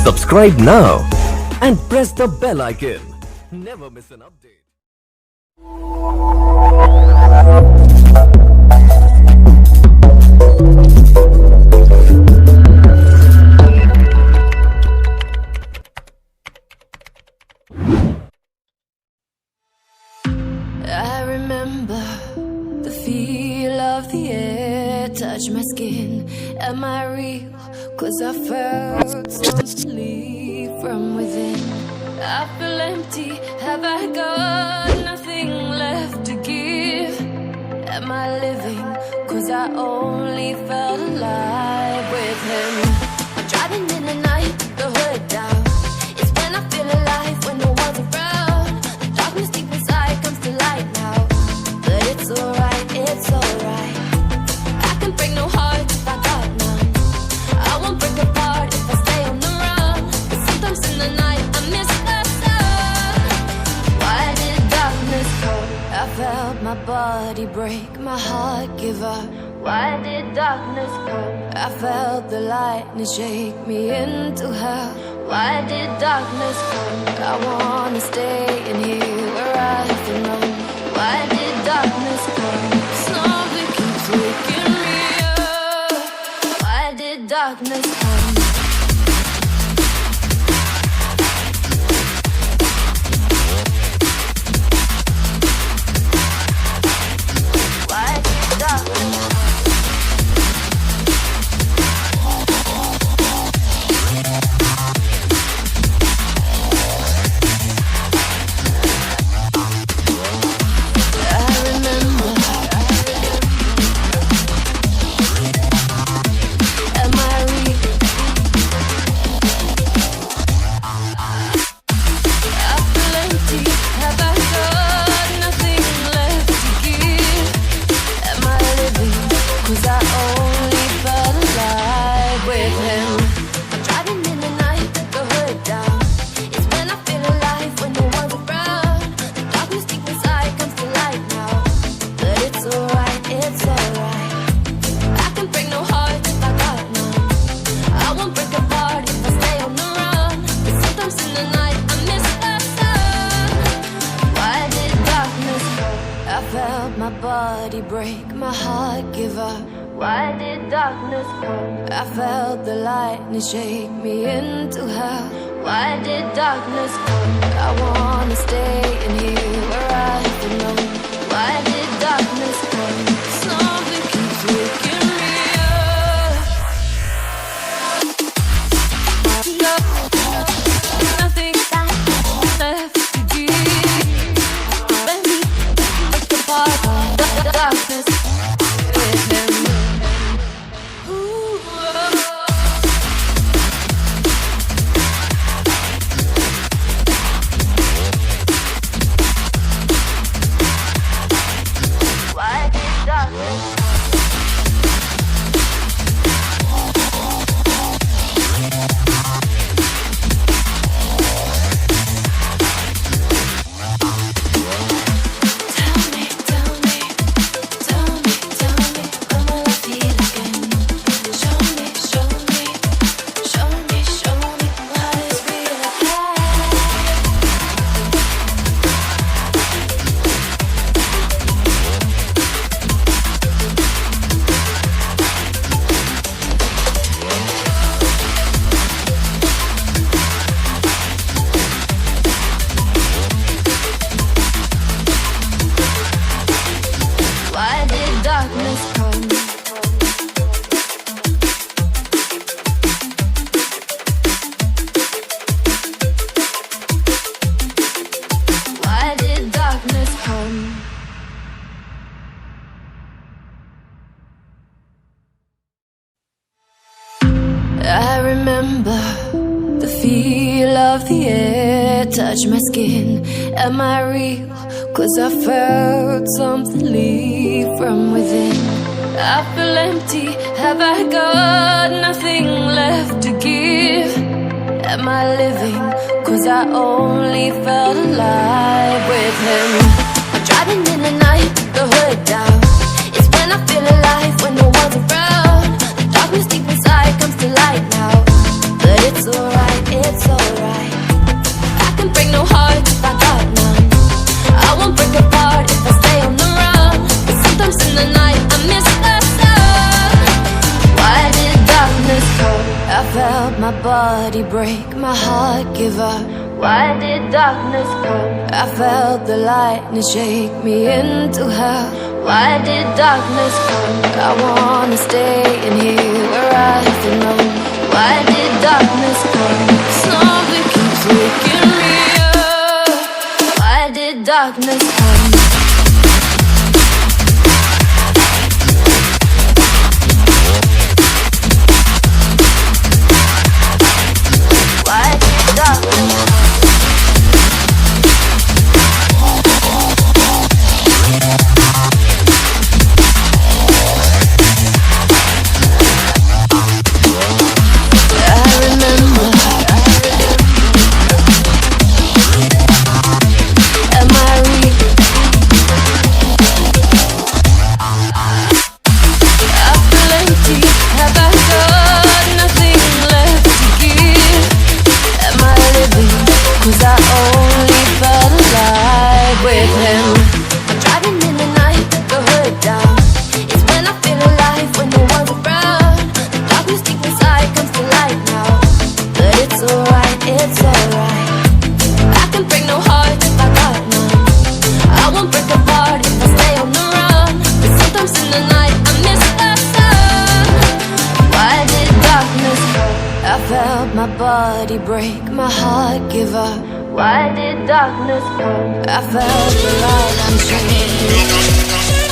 Subscribe now and press the bell icon. Never miss an update. I remember the feel of the air touch my skin. Am I real? 'Cause I felt something leave from within. I feel empty. Have I got nothing left to give? Am I living? 'Cause I only felt alive with him. I'm driving in the night, the hood down. It's when I feel alive, when no one's around. The darkness deep inside comes to light now. But it's alright, it's alright. I can break no heart if I got none. I won't break apart if I stay on the run. But sometimes in the night I miss the sun. Why did darkness come? I felt my body break, my heart give up. Why did darkness come? I felt the lightning shake me into hell. Why did darkness come? I wanna stay in here where I belong. Why did darkness come? Something keeps waking me up. Why did darkness come? Why did darkness come? My body break, my heart give up. Why did darkness come? I felt the lightning shake me into hell. Why did darkness come? I wanna stay in here where I belong. Why did darkness come? Something keeps waking me up. Nothing left to give. Let me break apart. Darkness with him. Ooh. Why did darkness come? I remember the feel of the air touch my skin. Am I real? 'Cause I felt something leave from within. I feel empty. Have I got nothing left to give? Am I living? 'Cause I only felt alive with him. I'm driving in the night, the hood down. It's when I feel alive, when no one's around. The darkness deep inside comes to light now. But it's it's alright, it's alright. I can break no heart if I got none. I won't break apart if I stay on the run. But sometimes in the night I miss the sun. Why did darkness come? I felt my body break, my heart give up. Why did darkness come? I felt the lightning shake me into hell. Why did darkness come? I wanna stay in here where I belong. Why did darkness come? Something keeps waking me up. Why did darkness come? Why did darkness come? My body break, my heart give up. Why did darkness come? I felt the light and shine.